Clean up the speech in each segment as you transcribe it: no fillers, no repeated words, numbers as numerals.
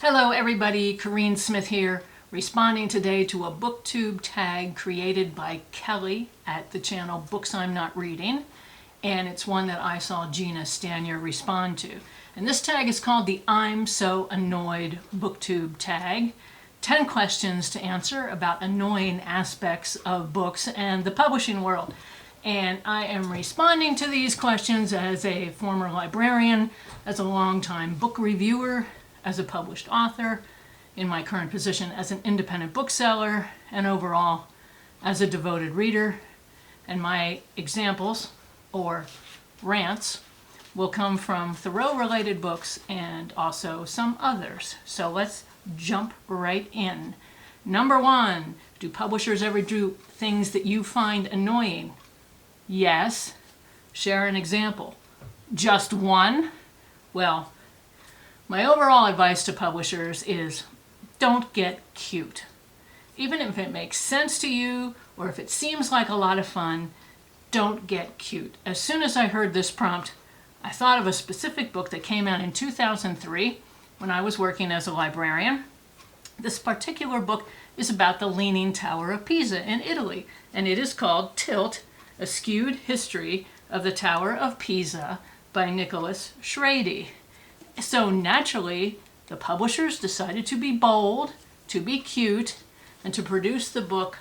Hello everybody, Corinne Smith here, responding today to a Booktube tag created by Kelly at the channel Books I'm Not Reading, and it's one that I saw Gina Stanier respond to. And this tag is called the I'm So Annoyed Booktube tag. 10 questions to answer about annoying aspects of books and the publishing world. And I am responding to these questions as a former librarian, as a longtime book reviewer, as a published author, in my current position as an independent bookseller, and overall as a devoted reader. And my examples, or rants, will come from Thoreau-related books and also some others. So let's jump right in. Number 1, do publishers ever do things that you find annoying? Yes. Share an example. Just one? Well, my overall advice to publishers is don't get cute. Even if it makes sense to you or if it seems like a lot of fun, don't get cute. As soon as I heard this prompt, I thought of a specific book that came out in 2003 when I was working as a librarian. This particular book is about the Leaning Tower of Pisa in Italy, and it is called Tilt, A Skewed History of the Tower of Pisa by Nicholas Schrady. So naturally, the publishers decided to be bold, to be cute, and to produce the book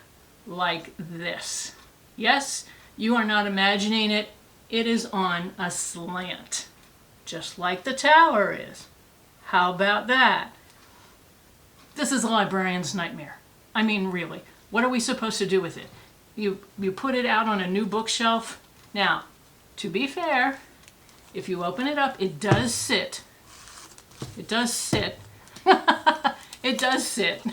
like this. Yes, you are not imagining it. It is on a slant, just like the tower is. How about that? This is a librarian's nightmare. I mean, really, what are we supposed to do with it? You put it out on a new bookshelf. Now, to be fair, if you open it up, it does sit. It does sit. It does sit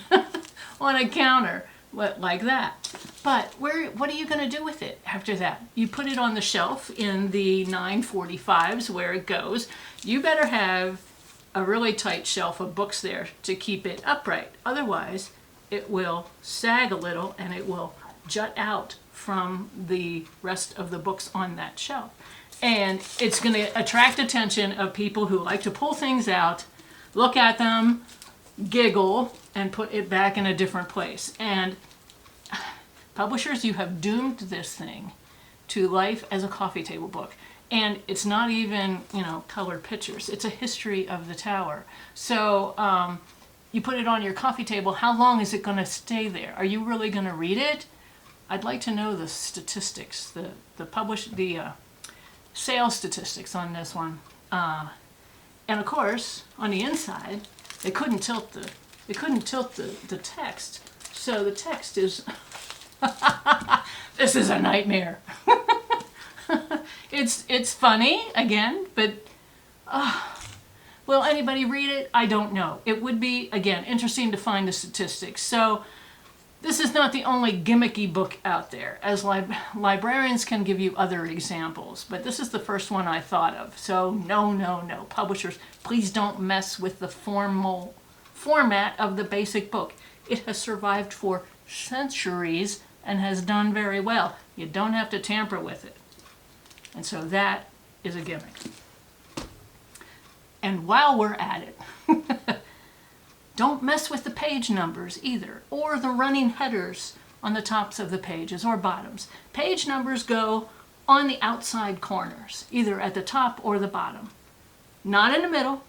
on a counter like that. But what are you going to do with it after that? You put it on the shelf in the 945s where it goes. You better have a really tight shelf of books there to keep it upright. Otherwise, it will sag a little and it will jut out from the rest of the books on that shelf. And it's going to attract attention of people who like to pull things out, look at them, giggle, and put it back in a different place. And publishers, you have doomed this thing to life as a coffee table book. And it's not even, colored pictures. It's a history of the tower. So you put it on your coffee table, how long is it going to stay there? Are you really going to read it? I'd like to know the statistics, the sales statistics on this one. And of course, on the inside, they couldn't tilt the text. So the text is this is a nightmare. It's funny again, but will anybody read it? I don't know. It would be, again, interesting to find the statistics. So this is not the only gimmicky book out there, as librarians can give you other examples, but this is the first one I thought of. So no, publishers, please don't mess with the formal format of the basic book. It has survived for centuries and has done very well. You don't have to tamper with it. And so that is a gimmick. And while we're at it, don't mess with the page numbers either, or the running headers on the tops of the pages or bottoms. Page numbers go on the outside corners, either at the top or the bottom. Not in the middle,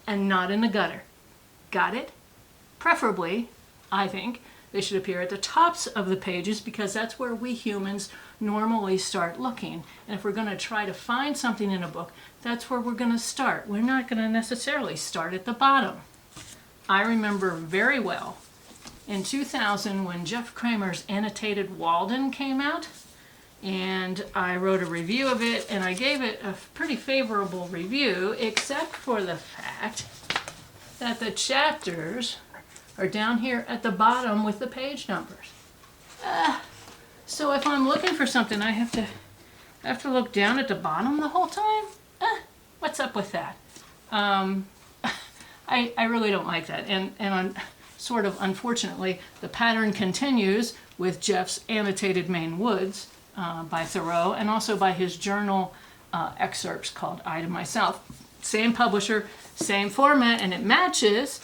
and not in the gutter. Got it? Preferably, I think, they should appear at the tops of the pages because that's where we humans normally start looking. And if we're going to try to find something in a book, that's where we're going to start. We're not going to necessarily start at the bottom. I remember very well in 2000 when Jeff Kramer's annotated Walden came out, and I wrote a review of it, and I gave it a pretty favorable review, except for the fact that the chapters are down here at the bottom with the page numbers. So if I'm looking for something, I have to look down at the bottom the whole time? What's up with that? I really don't like that, and sort of unfortunately, the pattern continues with Jeff's annotated Maine Woods by Thoreau, and also by his journal excerpts called I to Myself. Same publisher, same format, and it matches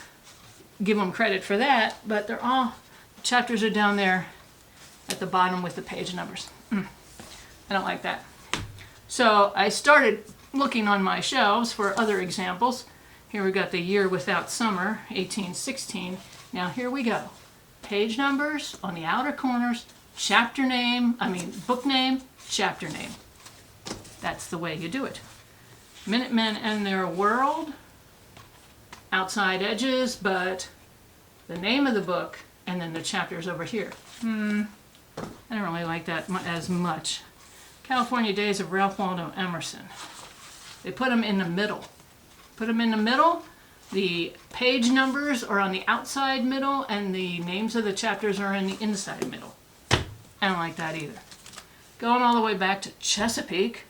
give them credit for that, but they're all, chapters are down there at the bottom with the page numbers. I don't like that. So I started looking on my shelves for other examples. Here we got the Year Without Summer, 1816. Now here we go. Page numbers on the outer corners, book name, chapter name. That's the way you do it. Minutemen and Their World, outside edges, but the name of the book and then the chapters over here. I don't really like that as much. California Days of Ralph Waldo Emerson. They put them in the middle. Put them in the middle. The page numbers are on the outside middle and the names of the chapters are in the inside middle. I don't like that either. Going all the way back to Chesapeake.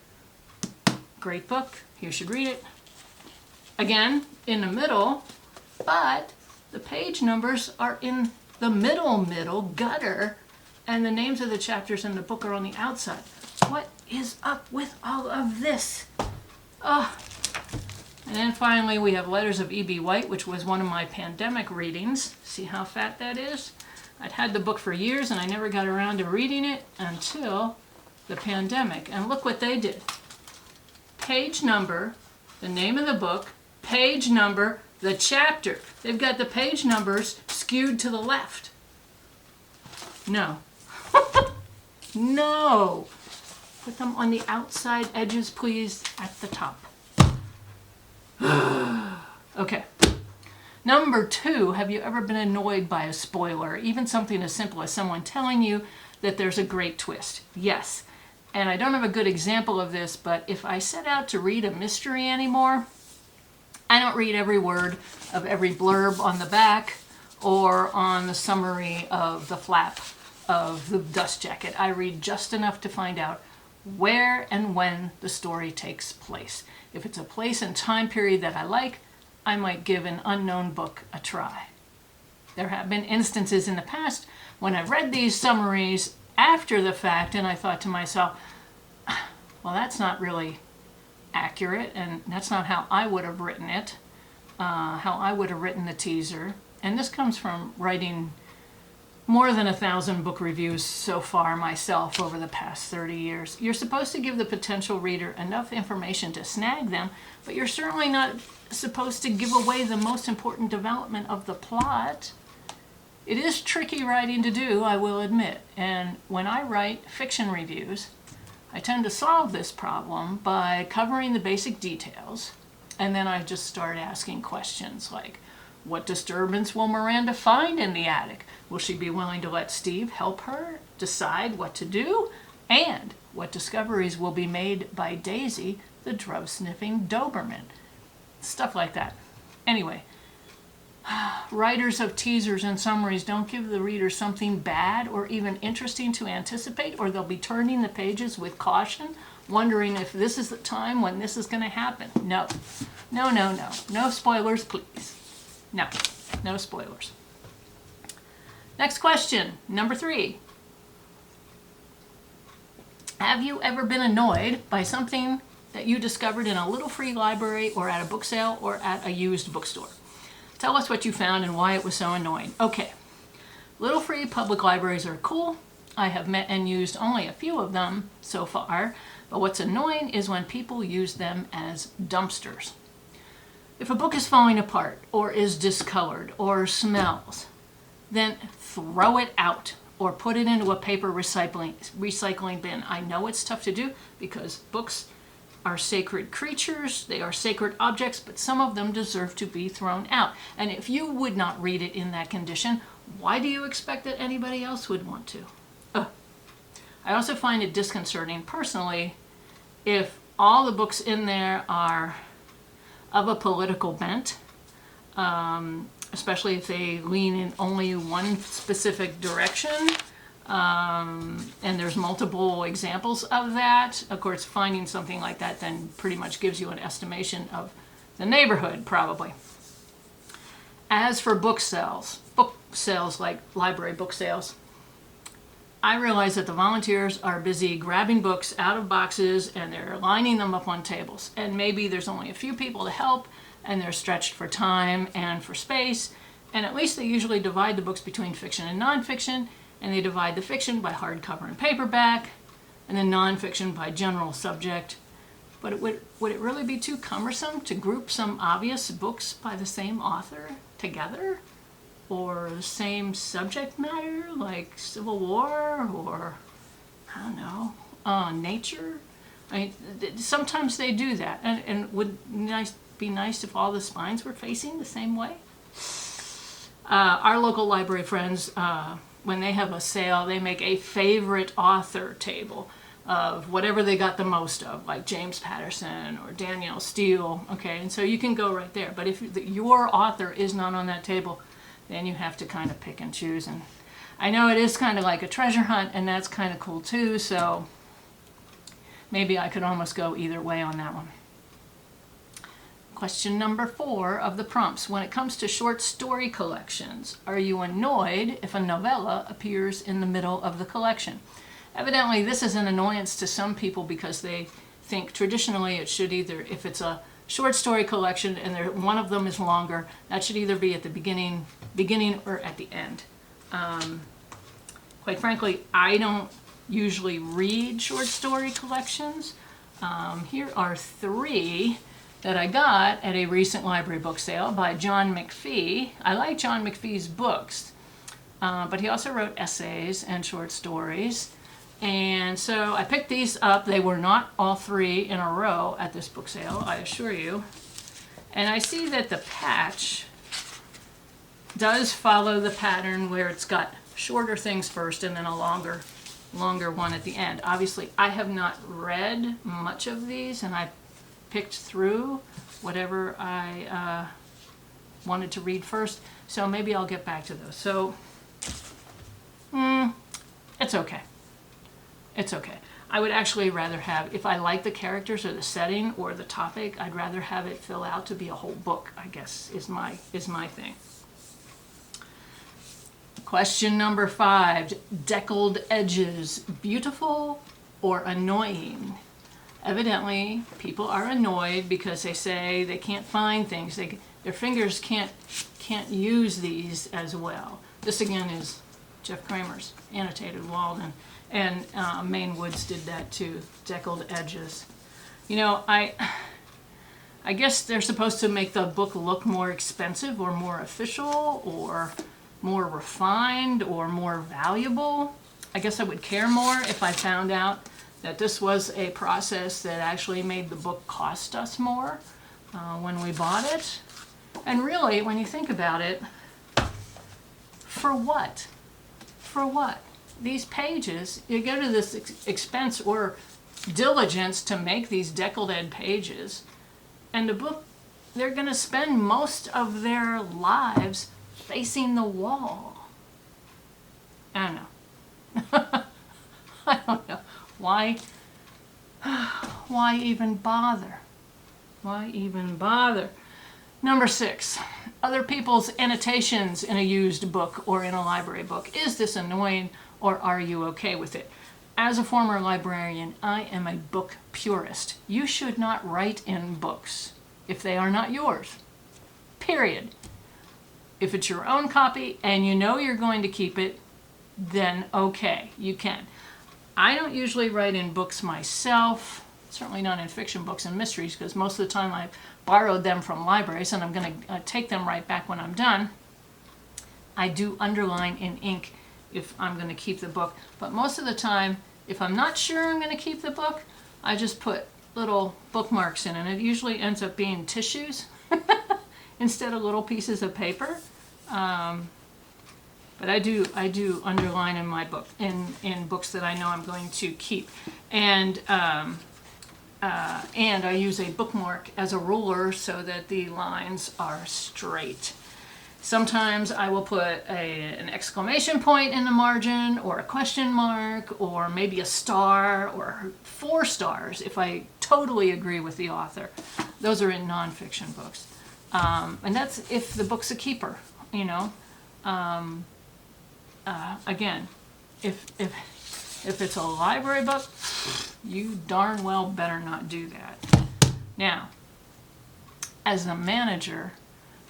Great book. You should read it. Again, in the middle, but the page numbers are in the middle gutter, and the names of the chapters in the book are on the outside. What is up with all of this? Oh. And then finally we have Letters of E.B. White, which was one of my pandemic readings. See how fat that is? I'd had the book for years and I never got around to reading it until the pandemic. And look what they did. Page number, the name of the book, page number, the chapter. They've got the page numbers skewed to the left. No. No. Put them on the outside edges, please, at the top. Okay. Number 2, have you ever been annoyed by a spoiler? Even something as simple as someone telling you that there's a great twist. Yes. And I don't have a good example of this, but if I set out to read a mystery anymore, I don't read every word of every blurb on the back or on the summary of the flap of the dust jacket. I read just enough to find out where and when the story takes place. If it's a place and time period that I like, I might give an unknown book a try. There have been instances in the past when I've read these summaries after the fact and I thought to myself, well, that's not really accurate and that's not how I would have written it, how I would have written the teaser. And this comes from writing more than 1,000 book reviews so far myself over the past 30 years. You're supposed to give the potential reader enough information to snag them, but you're certainly not supposed to give away the most important development of the plot. It is tricky writing to do, I will admit, and when I write fiction reviews, I tend to solve this problem by covering the basic details, and then I just start asking questions like, what disturbance will Miranda find in the attic? Will she be willing to let Steve help her decide what to do? And what discoveries will be made by Daisy, the drug-sniffing Doberman? Stuff like that. Anyway, writers of teasers and summaries don't give the reader something bad or even interesting to anticipate, or they'll be turning the pages with caution, wondering if this is the time when this is going to happen. No. No, no, no. No spoilers, please. No. No spoilers. Next question, number 3. Have you ever been annoyed by something that you discovered in a little free library or at a book sale or at a used bookstore? Tell us what you found and why it was so annoying. Okay, little free public libraries are cool. I have met and used only a few of them so far, but what's annoying is when people use them as dumpsters. If a book is falling apart or is discolored or smells, then throw it out or put it into a paper recycling bin. I know it's tough to do because books are sacred creatures, they are sacred objects, but some of them deserve to be thrown out. And if you would not read it in that condition, why do you expect that anybody else would want to? I also find it disconcerting personally if all the books in there are of a political bent, especially if they lean in only one specific direction. And there's multiple examples of that. Of course, finding something like that then pretty much gives you an estimation of the neighborhood, probably. As for book sales like library book sales, I realize that the volunteers are busy grabbing books out of boxes and they're lining them up on tables. And maybe there's only a few people to help and they're stretched for time and for space. And at least they usually divide the books between fiction and nonfiction, and they divide the fiction by hardcover and paperback, and then nonfiction by general subject. But would it really be too cumbersome to group some obvious books by the same author together? Or the same subject matter, like Civil War, or, I don't know, nature? I mean, sometimes they do that. And would be nice if all the spines were facing the same way? Our local library friends, when they have a sale, they make a favorite author table of whatever they got the most of, like James Patterson or Danielle Steele, okay? And so you can go right there. But if your author is not on that table, then you have to kind of pick and choose. And I know it is kind of like a treasure hunt, and that's kind of cool too, so maybe I could almost go either way on that one. Question number 4 of the prompts. When it comes to short story collections, are you annoyed if a novella appears in the middle of the collection? Evidently, this is an annoyance to some people because they think traditionally it should either, if it's a short story collection and one of them is longer, that should either be at the beginning or at the end. Quite frankly, I don't usually read short story collections. Here are 3 that I got at a recent library book sale by John McPhee. I like John McPhee's books, but he also wrote essays and short stories. And so I picked these up. They were not all 3 in a row at this book sale, I assure you. And I see that the patch does follow the pattern where it's got shorter things first and then a longer one at the end. Obviously, I have not read much of these, and I picked through whatever I wanted to read first. So maybe I'll get back to those. So it's okay. It's okay. I would actually rather have, if I like the characters or the setting or the topic, I'd rather have it fill out to be a whole book, I guess, is my thing. Question number 5, deckled edges, beautiful or annoying? Evidently, people are annoyed because they say they can't find things. Their fingers can't use these as well. This again is Jeff Kramer's annotated Walden. And Maine Woods did that too, deckled edges. You know, I guess they're supposed to make the book look more expensive or more official or more refined or more valuable. I guess I would care more if I found out that this was a process that actually made the book cost us more when we bought it. And really, when you think about it, for what? For what? These pages, you go to this expense or diligence to make these deckled edge pages, and the book, they're going to spend most of their lives facing the wall. I don't know. I don't know. Why even bother? Why even bother? Number 6, other people's annotations in a used book or in a library book. Is this annoying? Or are you okay with it? As a former librarian, I am a book purist. You should not write in books if they are not yours. Period. If it's your own copy and you know you're going to keep it, then okay, you can. I don't usually write in books myself, certainly not in fiction books and mysteries, because most of the time I've borrowed them from libraries and I'm going to take them right back when I'm done. I do underline in ink if I'm going to keep the book. But most of the time, if I'm not sure I'm going to keep the book, I just put little bookmarks in, and it usually ends up being tissues instead of little pieces of paper. But I do underline in my book, in books that I know I'm going to keep. And I use a bookmark as a ruler so that the lines are straight. Sometimes I will put an exclamation point in the margin, or a question mark, or maybe a star, or 4 stars if I totally agree with the author. Those are in nonfiction books. And that's if the book's a keeper, you know. Again, if it's a library book, you darn well better not do that. Now, as a manager,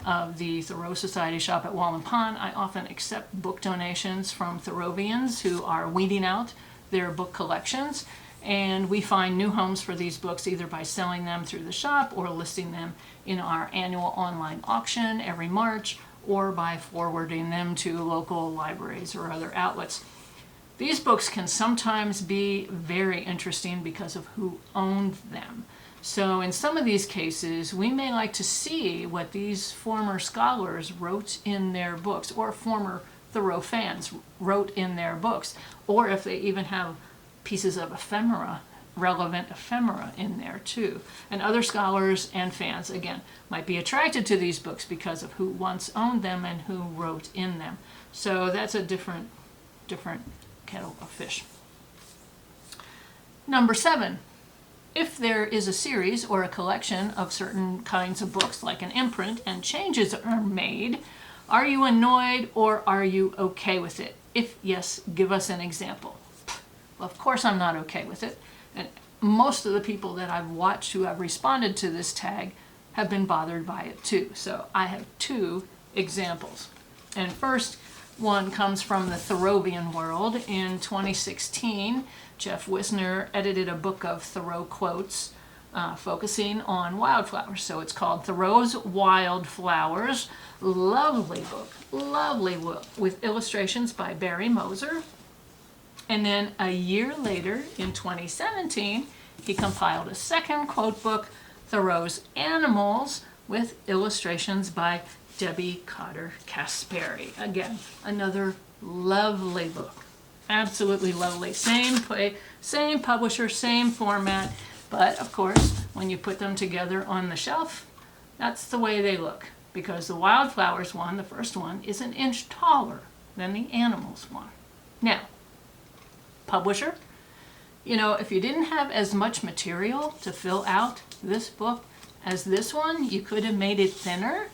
of the Thoreau Society shop at Wallen Pond, I often accept book donations from Thoreauvians who are weeding out their book collections, and we find new homes for these books either by selling them through the shop or listing them in our annual online auction every March, or by forwarding them to local libraries or other outlets. These books can sometimes be very interesting because of who owned them. So in some of these cases, we may like to see what these former scholars wrote in their books, or former Thoreau fans wrote in their books, or if they even have pieces of ephemera, relevant ephemera in there too. And other scholars and fans, again, might be attracted to these books because of who once owned them and who wrote in them. So that's a different kettle of fish. Number 7. If there is a series or a collection of certain kinds of books, like an imprint, and changes are made, are you annoyed or are you okay with it? If yes, give us an example. Well, of course I'm not okay with it. And most of the people that I've watched who have responded to this tag have been bothered by it too. So I have 2 examples. And first one comes from the Thoreauvian world. In 2016, Jeff Wisner edited a book of Thoreau quotes focusing on wildflowers. So it's called Thoreau's Wildflowers. Lovely book, with illustrations by Barry Moser. And then a year later, in 2017, he compiled a second quote book, Thoreau's Animals, with illustrations by Debbie Cotter Kasperi. Again, another lovely book. Absolutely lovely. Same publisher, same format, but of course, when you put them together on the shelf, that's the way they look, because the Wildflowers one, the first one, is an inch taller than the Animals one. Now, publisher, you know, if you didn't have as much material to fill out this book as this one, you could have made it thinner,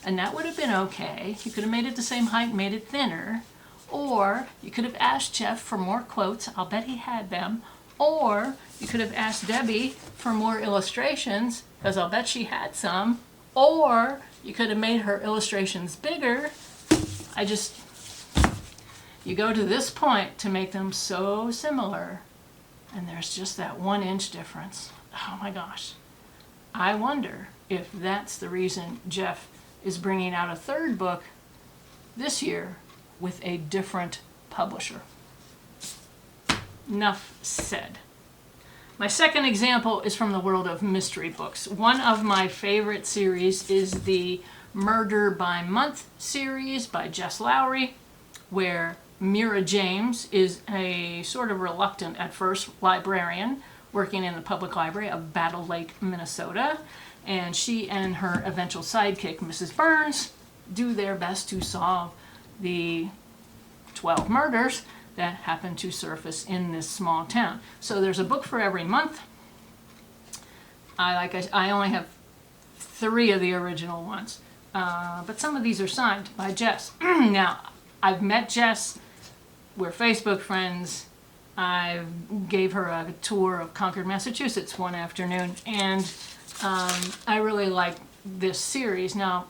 and that would have been okay. You could have made it the same height, made it thinner, or you could have asked Jeff for more quotes. I'll bet he had them. Or you could have asked Debbie for more illustrations, because I'll bet she had some. Or you could have made her illustrations bigger. You go to this point to make them so similar, and there's just that 1 inch difference. Oh my gosh. I wonder if that's the reason Jeff is bringing out a third book this year with a different publisher. Enough said. My second example is from the world of mystery books. One of my favorite series is the Murder by Month series by Jess Lowry, where Mira James is a sort of reluctant at first librarian working in the public library of Battle Lake, Minnesota, and she and her eventual sidekick, Mrs. Burns, do their best to solve the 12 murders that happen to surface in this small town. So there's a book for every month. I only have 3 of the original ones, but some of these are signed by Jess. Now, I've met Jess. We're Facebook friends. I gave her a tour of Concord, Massachusetts one afternoon, and I really like this series. Now,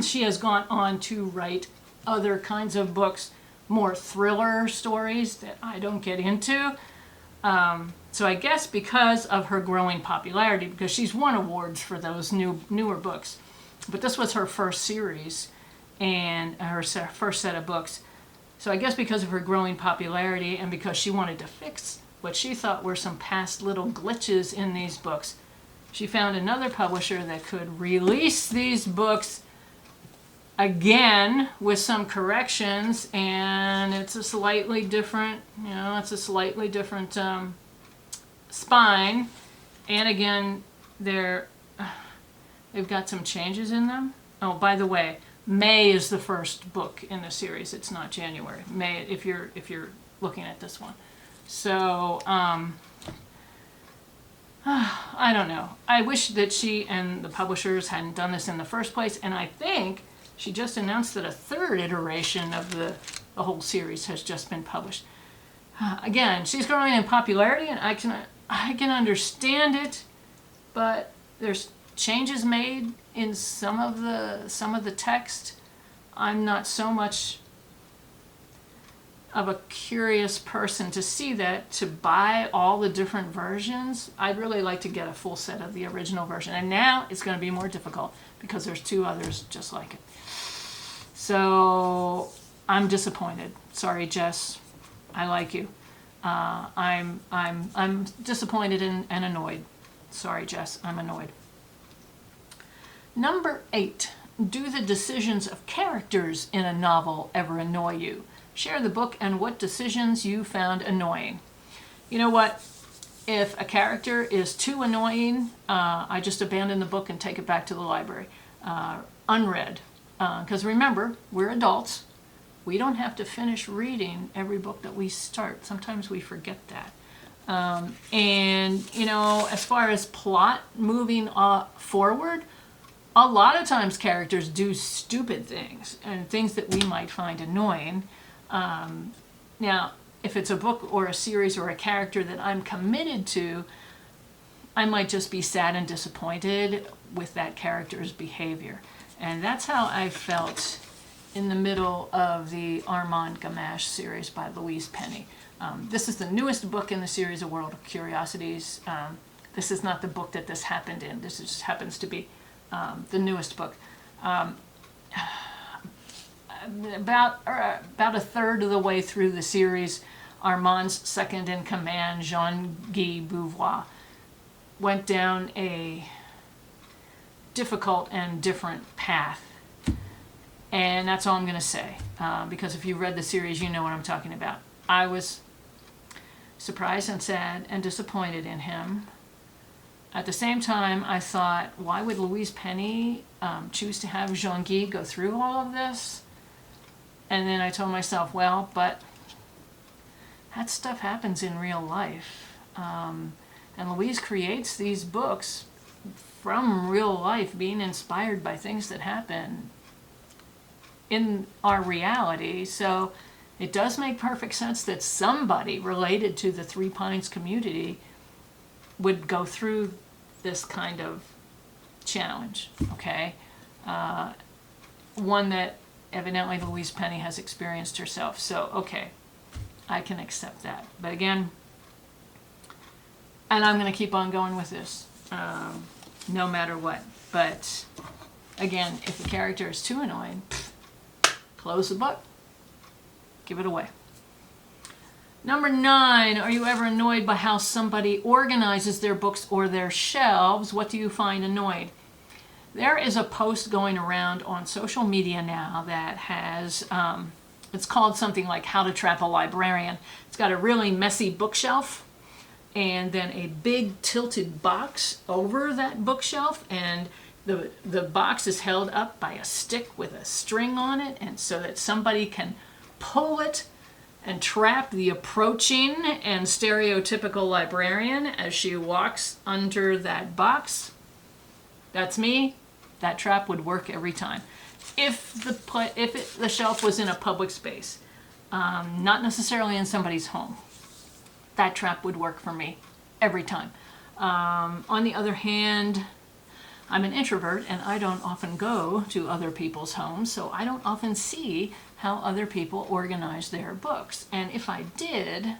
she has gone on to write other kinds of books, more thriller stories that I don't get into. So I guess because of her growing popularity, because she's won awards for those newer books, but this was her first series and her first set of books. So I guess because of her growing popularity and because she wanted to fix what she thought were some past little glitches in these books, she found another publisher that could release these books again with some corrections, and it's a slightly different, spine, and again, they've got some changes in them. Oh, by the way, May is the first book in the series. It's not January. May, if you're looking at this one. So I don't know. I wish that she and the publishers hadn't done this in the first place, and I think she just announced that a third iteration of the whole series has just been published. Again, she's growing in popularity, and I can understand it, but there's changes made in some of the text. I'm not so much of a curious person to see that, to buy all the different versions. I'd really like to get a full set of the original version. And now it's going to be more difficult because there's 2 others just like it. So I'm disappointed. Sorry, Jess. I like you. I'm disappointed and annoyed. Sorry, Jess. I'm annoyed. Number 8. Do the decisions of characters in a novel ever annoy you? Share the book and what decisions you found annoying. You know what? If a character is too annoying, I just abandon the book and take it back to the library. Unread. Because remember, we're adults. We don't have to finish reading every book that we start. Sometimes we forget that. And, you know, as far as plot moving forward, a lot of times characters do stupid things and things that we might find annoying. Now, if it's a book or a series or a character that I'm committed to, I might just be sad and disappointed with that character's behavior. And that's how I felt in the middle of the Armand Gamache series by Louise Penny. This is the newest book in the series, A World of Curiosities. This is not the book that this happened in. This just happens to be the newest book. About a third of the way through the series, Armand's second in command, Jean-Guy Beauvoir, went down a difficult and different path. And that's all I'm going to say, because if you read the series, you know what I'm talking about. I was surprised and sad and disappointed in him. At the same time, I thought, why would Louise Penny choose to have Jean-Guy go through all of this? And then I told myself, well, but that stuff happens in real life. And Louise creates these books from real life, being inspired by things that happen in our reality. So it does make perfect sense that somebody related to the Three Pines community would go through this kind of challenge, okay? One that evidently Louise Penny has experienced herself. So, okay, I can accept that. But again, and I'm going to keep on going with this, no matter what. But again, if the character is too annoying, close the book, give it away. Number 9, are you ever annoyed by how somebody organizes their books or their shelves? What do you find annoying? There is a post going around on social media now that has, it's called something like How to Trap a Librarian. It's got a really messy bookshelf and then a big tilted box over that bookshelf, and the box is held up by a stick with a string on it, and so that somebody can pull it and trap the approaching and stereotypical librarian as she walks under that box. That's me. That trap would work every time. If the shelf was in a public space, not necessarily in somebody's home, that trap would work for me every time. On the other hand, I'm an introvert and I don't often go to other people's homes, so I don't often see how other people organize their books. And if I did,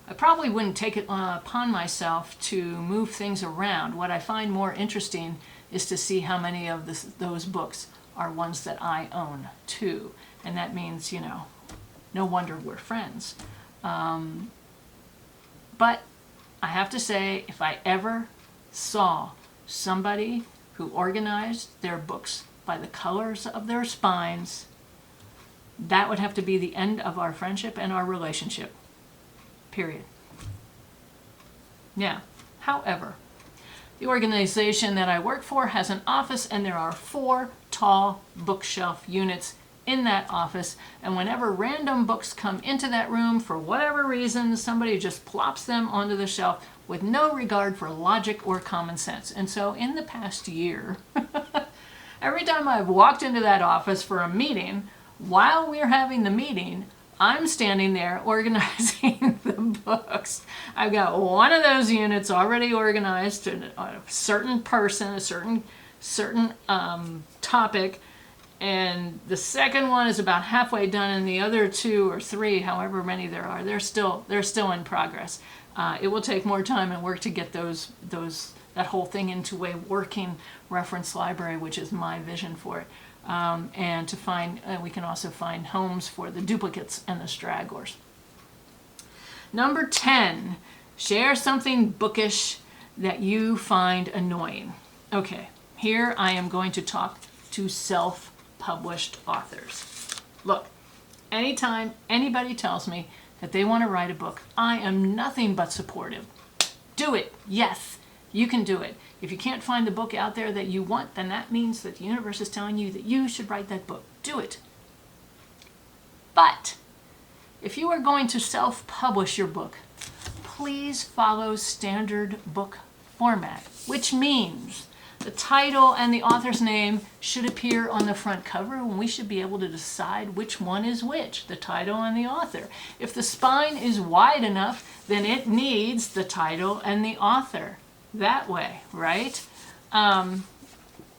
I probably wouldn't take it upon myself to move things around. What I find more interesting is to see how many of those books are ones that I own too. And that means, you know, no wonder we're friends. But I have to say, if I ever saw somebody who organized their books by the colors of their spines, that would have to be the end of our friendship and our relationship. Period. Now, however, the organization that I work for has an office, and there are 4 tall bookshelf units in that office, and whenever random books come into that room, for whatever reason, somebody just plops them onto the shelf with no regard for logic or common sense. And so in the past year, every time I've walked into that office for a meeting, while we're having the meeting, I'm standing there organizing the books. I've got one of those units already organized to a certain person, a certain topic, and the second one is about halfway done, and the other two or three, however many there are, they're still in progress. It will take more time and work to get that whole thing into a working reference library, which is my vision for it. And to find, we can also find homes for the duplicates and the stragglers. Number 10, share something bookish that you find annoying. Okay, here I am going to talk to self-published authors. Look, anytime anybody tells me that they want to write a book, I am nothing but supportive. Do it, yes. You can do it. If you can't find the book out there that you want, then that means that the universe is telling you that you should write that book. Do it. But if you are going to self-publish your book, please follow standard book format, which means the title and the author's name should appear on the front cover, and we should be able to decide which one is which, the title and the author. If the spine is wide enough, then it needs the title and the author. That way, right?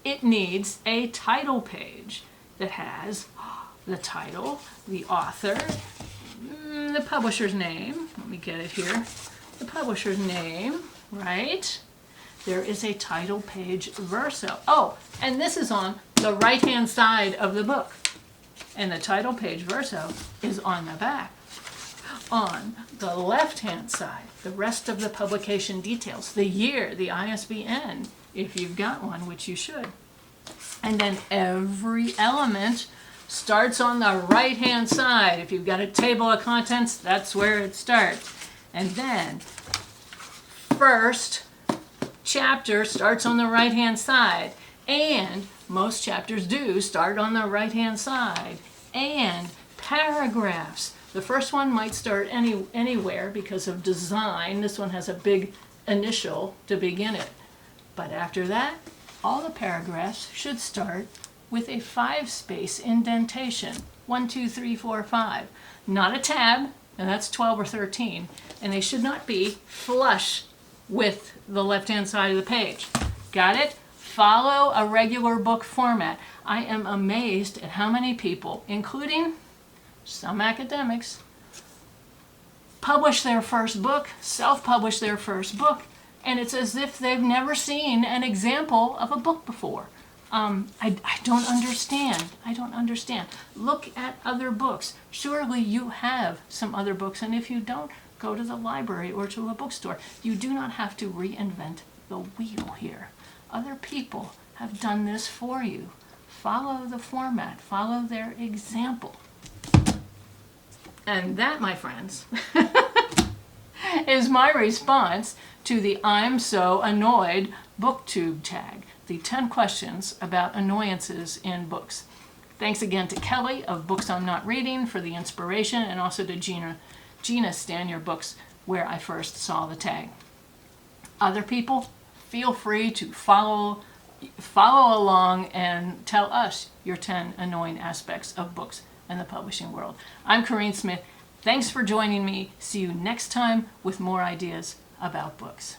It needs a title page that has the title, the author, the publisher's name. Let me get it here. The publisher's name, right? There is a title page verso. Oh, and this is on the right-hand side of the book. And the title page verso is on the back. On the left-hand side, the rest of the publication details, the year, the ISBN, if you've got one, which you should. And then every element starts on the right-hand side. If you've got a table of contents, that's where it starts. And then first chapter starts on the right-hand side. And most chapters do start on the right-hand side. And paragraphs. The first one might start anywhere because of design. This one has a big initial to begin it. But after that, all the paragraphs should start with a 5-space indentation. 1, 2, 3, 4, 5. Not a tab, and that's 12 or 13. And they should not be flush with the left-hand side of the page. Got it? Follow a regular book format. I am amazed at how many people, including some academics, publish their first book, self-publish their first book, and it's as if they've never seen an example of a book before. I don't understand. I don't understand. Look at other books. Surely you have some other books, and if you don't, go to the library or to a bookstore. You do not have to reinvent the wheel here. Other people have done this for you. Follow the format. Follow their example. And that, my friends, is my response to the I'm So Annoyed Booktube tag, the 10 questions about annoyances in books. Thanks again to Kelly of Books I'm Not Reading for the inspiration, and also to Gina Stan Your Books, where I first saw the tag. Other people, feel free to follow along and tell us your 10 annoying aspects of books and the publishing world. I'm Corinne Smith. Thanks for joining me. See you next time with more ideas about books.